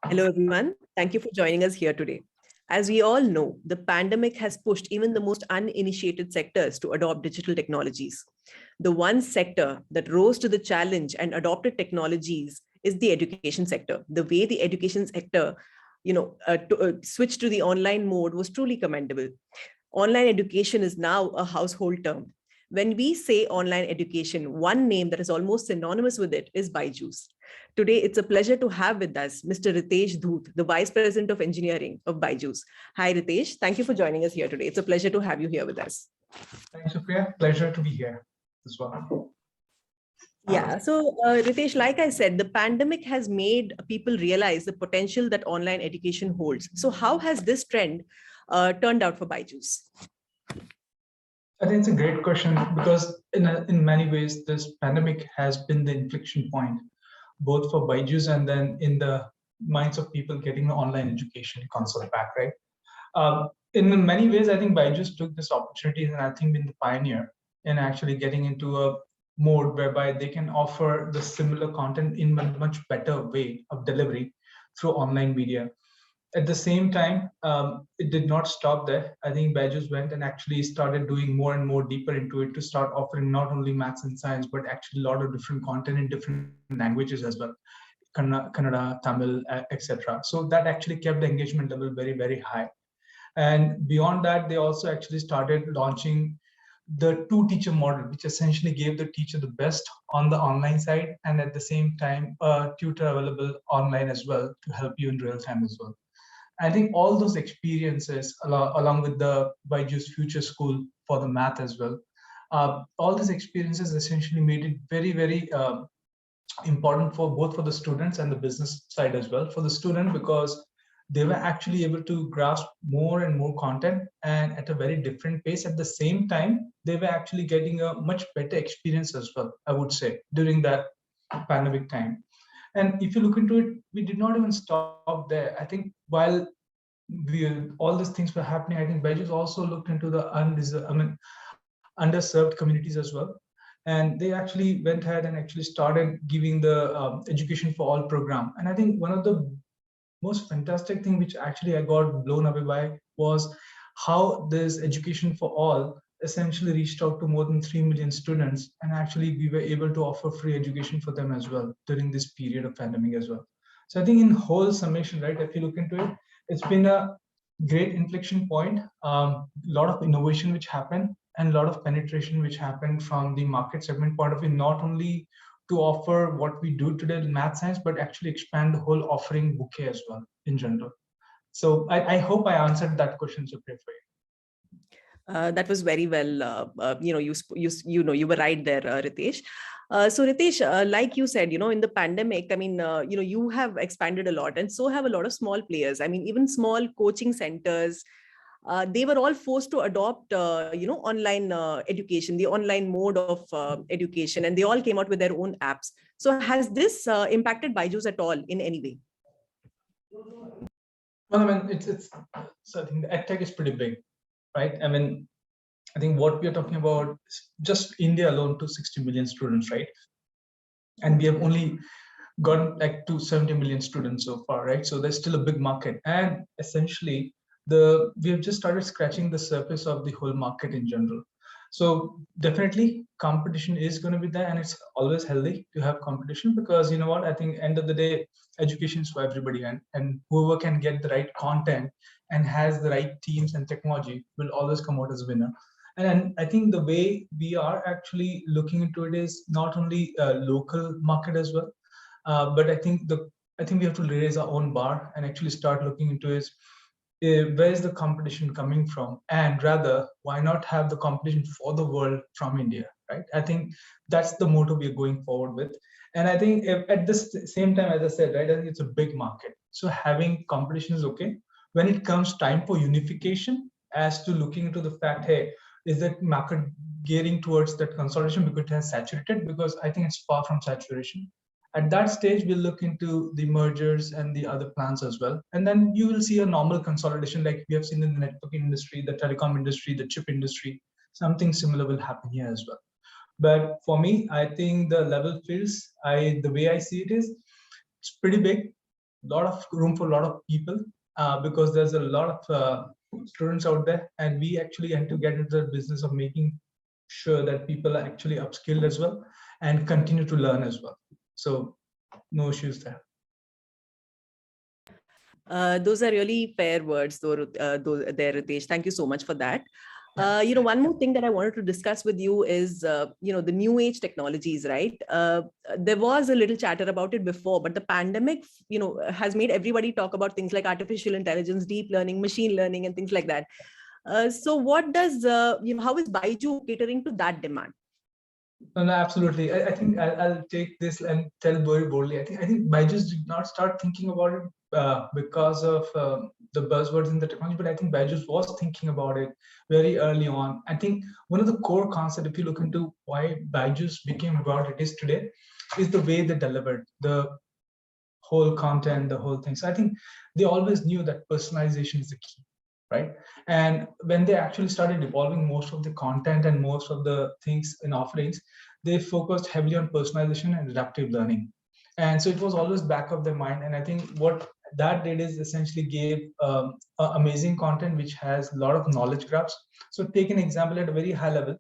Hello, everyone. Thank you for joining us here today. As we all know, the pandemic has pushed even the most uninitiated sectors to adopt digital technologies. The one sector that rose to the challenge and adopted technologies is the education sector. The way the education sector, switched to the online mode was truly commendable. Online education is now a household term. When we say online education, one name that is almost synonymous with it is BYJUs. Today, it's a pleasure to have with us Mr. Ritesh Dhoot, the Vice President of Engineering of BYJUs. Hi, Ritesh. Thank you for joining us here today. It's a pleasure to have you here with us. Thanks, Supriya. Pleasure to be here as well. Yeah, so Ritesh, like I said, the pandemic has made people realize the potential that online education holds. So how has this trend turned out for BYJUs? I think it's a great question because in many ways, this pandemic has been the inflection point, both for BYJUs and then in the minds of people getting the online education concept back, right? In many ways, I think BYJUs took this opportunity and I think been the pioneer in actually getting into a mode whereby they can offer the similar content in a much better way of delivery through online media. At the same time, it did not stop there. I think BYJUs went and actually started doing more and more deeper into it to start offering not only maths and science, but actually a lot of different content in different languages as well, Kannada, Tamil, etc. So that actually kept the engagement level very, very high. And beyond that, they also actually started launching the two teacher model, which essentially gave the teacher the best on the online side and at the same time a tutor available online as well to help you in real time as well. I think all those experiences, along with the BYJU's Future School for the math as well, all these experiences essentially made it very, very important for both for the students and the business side as well. For the student, because they were actually able to grasp more and more content and at a very different pace. At the same time, they were actually getting a much better experience as well, I would say, during that pandemic time. And if you look into it, we did not even stop there. I think while all these things were happening, I think BYJUs also looked into the underserved communities as well. And they actually went ahead and actually started giving the education for all program. And I think one of the most fantastic thing which actually I got blown away by was how this education for all essentially reached out to more than 3 million students, and actually we were able to offer free education for them as well during this period of pandemic as well. So I think in whole summation, right, if you look into it, it's been a great inflection point, a lot of innovation which happened and a lot of penetration which happened from the market segment point of view, not only to offer what we do today in math science, but actually expand the whole offering bouquet as well in general. So I hope I answered that question, Supriya, for you. That was very well. You were right there, Ritesh. So Ritesh, like you said, in the pandemic, I mean, you have expanded a lot, and so have a lot of small players. I mean, even small coaching centers, they were all forced to adopt, online education, the online mode of education, and they all came out with their own apps. So has this impacted BYJUs at all in any way? Well, I mean, it's so I think the edtech is pretty big, right? I mean, I think what we are talking about is just India alone to 60 million students, right? And we have only got like to 70 million students so far, right? So there's still a big market, and essentially we have just started scratching the surface of the whole market in general. So definitely competition is going to be there, and it's always healthy to have competition, because you know what, I think end of the day, education is for everybody, and whoever can get the right content and has the right teams and technology will always come out as a winner. And I think the way we are actually looking into it is not only a local market as well, but I think we have to raise our own bar and actually start looking into is where is the competition coming from, and rather why not have the competition for the world from India, right? I think that's the motto we are going forward with. And I think at this same time, as I said, right, I think it's a big market, so having competition is okay. When it comes time for unification, as to looking into the fact, hey, is that market gearing towards that consolidation because it has saturated? Because I think it's far from saturation. At that stage, we'll look into the mergers and the other plans as well. And then you will see a normal consolidation like we have seen in the networking industry, the telecom industry, the chip industry. Something similar will happen here as well. But for me, I think the level fields, the way I see it is, it's pretty big. lot of room for a lot of people, because there's a lot of students out there, and we actually had to get into the business of making sure that people are actually upskilled as well and continue to learn as well. So no issues there. Those are really fair words, there, Ritesh. Thank you so much for that. One more thing that I wanted to discuss with you is, the new age technologies, right? There was a little chatter about it before, but the pandemic, has made everybody talk about things like artificial intelligence, deep learning, machine learning, and things like that. So what does, how is BYJU catering to that demand? No, absolutely. I think I'll take this and tell very boldly. I think BYJUs did not start thinking about it because of the buzzwords in the technology, but I think BYJUs was thinking about it very early on. I think one of the core concepts, if you look into why BYJUs became what it is today, is the way they delivered the whole content, the whole thing. So I think they always knew that personalization is the key, right? And when they actually started evolving most of the content and most of the things in offerings, they focused heavily on personalization and adaptive learning. And so it was always back of their mind. And I think what that did is essentially gave amazing content which has a lot of knowledge graphs. So take an example at a very high level.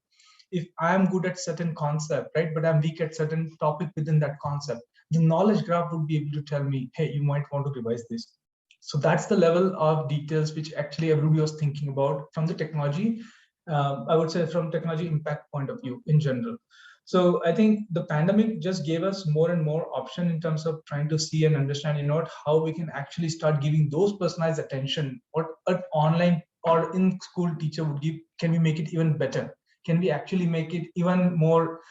If I'm good at certain concept, right, but I'm weak at certain topic within that concept, the knowledge graph would be able to tell me, hey, you might want to revise this. So that's the level of details which actually everybody was thinking about from the technology, I would say from technology impact point of view in general. So I think the pandemic just gave us more and more option in terms of trying to see and understand, how we can actually start giving those personalized attention, what an online or in school teacher would give. Can we make it even better? Can we actually make it even more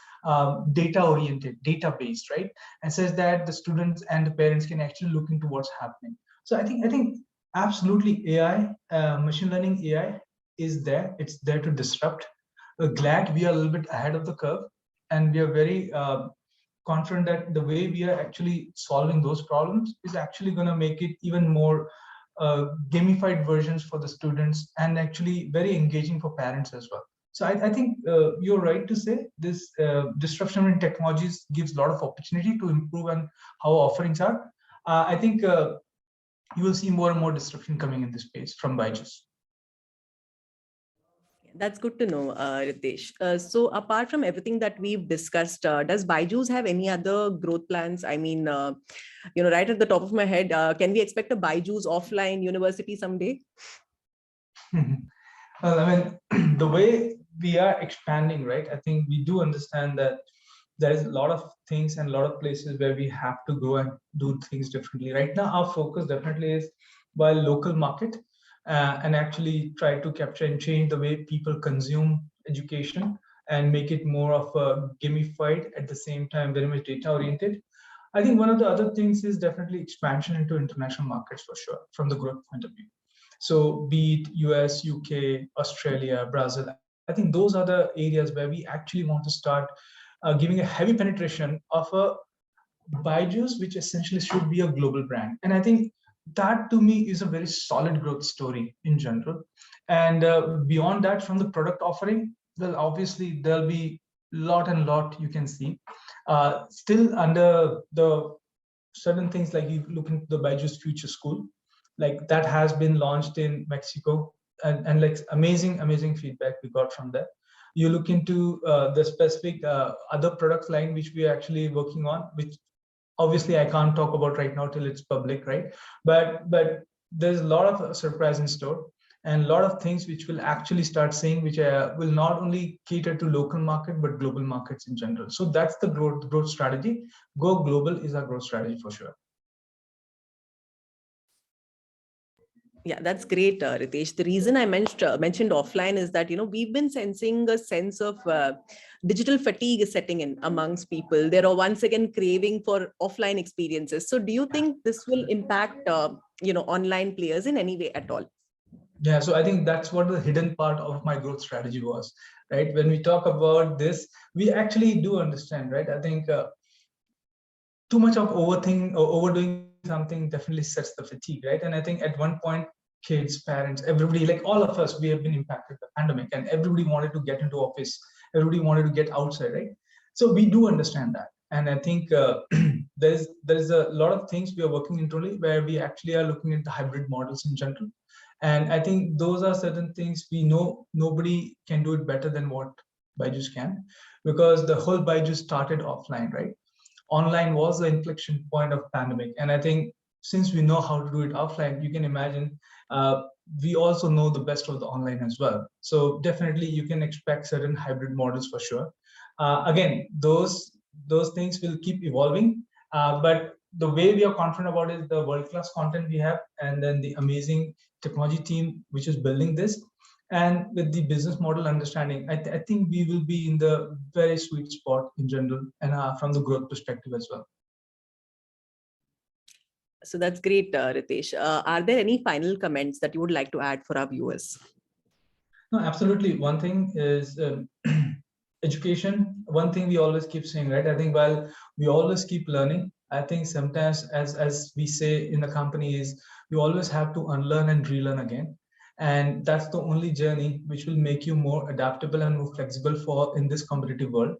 data oriented, data based, right? And says that the students and the parents can actually look into what's happening. So I think absolutely AI, machine learning AI is there. It's there to disrupt. We're glad we are a little bit ahead of the curve, and we are very confident that the way we are actually solving those problems is actually going to make it even more gamified versions for the students, and actually very engaging for parents as well. So I think you're right to say this disruption in technologies gives a lot of opportunity to improve on how offerings are. I think you will see more and more disruption coming in this space from BYJUs. That's good to know, Ritesh. So apart from everything that we've discussed, does BYJUs have any other growth plans? I mean, right at the top of my head, can we expect a BYJUs offline university someday? Well, I mean, the way we are expanding, right? I think we do understand that there is a lot of things and a lot of places where we have to go and do things differently. Right now, our focus definitely is by local market, and actually try to capture and change the way people consume education and make it more of a gamified, at the same time very much data oriented. I think one of the other things is definitely expansion into international markets for sure from the growth point of view. So be it US, UK, Australia, Brazil, I think those are the areas where we actually want to start giving a heavy penetration of a BYJUs, which essentially should be a global brand. And I think that to me is a very solid growth story in general. And beyond that, from the product offering, well, obviously there'll be lot and lot you can see. Still under the certain things, like you look into the BYJUs Future School, like that has been launched in Mexico, and like amazing feedback we got from that. You look into the specific other product line which we are actually working on, which obviously I can't talk about right now till it's public, right? But there's a lot of surprise in store, and a lot of things which will actually start saying, which will not only cater to local market but global markets in general. So that's the growth strategy. Go global is our growth strategy for sure. Yeah, that's great, Ritesh. The reason I mentioned offline is that, we've been sensing a sense of digital fatigue setting in amongst people. They are once again craving for offline experiences. So do you think this will impact, online players in any way at all? Yeah, so I think that's what the hidden part of my growth strategy was, right? When we talk about this, we actually do understand, right? I think too much of overthinking or overdoing something definitely sets the fatigue, right? And I think at one point, kids, parents, everybody, like all of us, we have been impacted by the pandemic, and everybody wanted to get into office, everybody wanted to get outside, right? So we do understand that. And I think there's a lot of things we are working internally where we actually are looking at the hybrid models in general. And I think those are certain things we know nobody can do it better than what BYJUs can, because the whole BYJUs started offline, right? Online was the inflection point of pandemic. And I think since we know how to do it offline, you can imagine we also know the best of the online as well. So definitely you can expect certain hybrid models for sure. Again, those things will keep evolving, but the way we are confident about it is the world-class content we have, and then the amazing technology team which is building this, and with the business model understanding, I think we will be in the very sweet spot in general, and from the growth perspective as well. So that's great, Ritesh. Are there any final comments that you would like to add for our viewers? No, absolutely. One thing is education. One thing we always keep saying, right? I think while we always keep learning, I think sometimes, as we say in the company, is you always have to unlearn and relearn again. And that's the only journey which will make you more adaptable and more flexible for in this competitive world.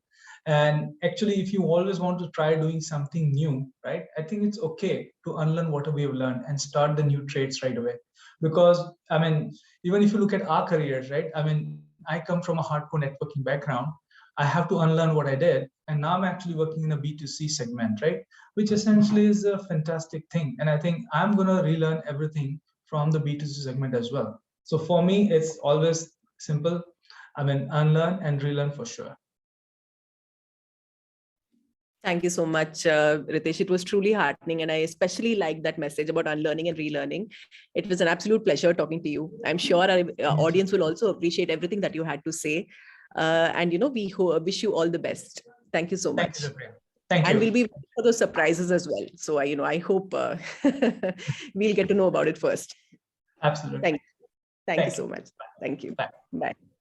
And actually, if you always want to try doing something new, right, I think it's okay to unlearn whatever you've learned and start the new traits right away. Because I mean, even if you look at our careers, right, I mean, I come from a hardcore networking background. I have to unlearn what I did, and now I'm actually working in a B2C segment, right, which essentially is a fantastic thing. And I think I'm going to relearn everything from the B2C segment as well. So for me, it's always simple. I mean, unlearn and relearn for sure. Thank you so much, Ritesh. It was truly heartening. And I especially like that message about unlearning and relearning. It was an absolute pleasure talking to you. I'm sure our audience will also appreciate everything that you had to say. And, we wish you all the best. Thank you so much. Thank you. Thank and you. we'll be waiting for those surprises as well. So, I hope we'll get to know about it first. Absolutely. Thank you so much. Thank you. Bye. Bye.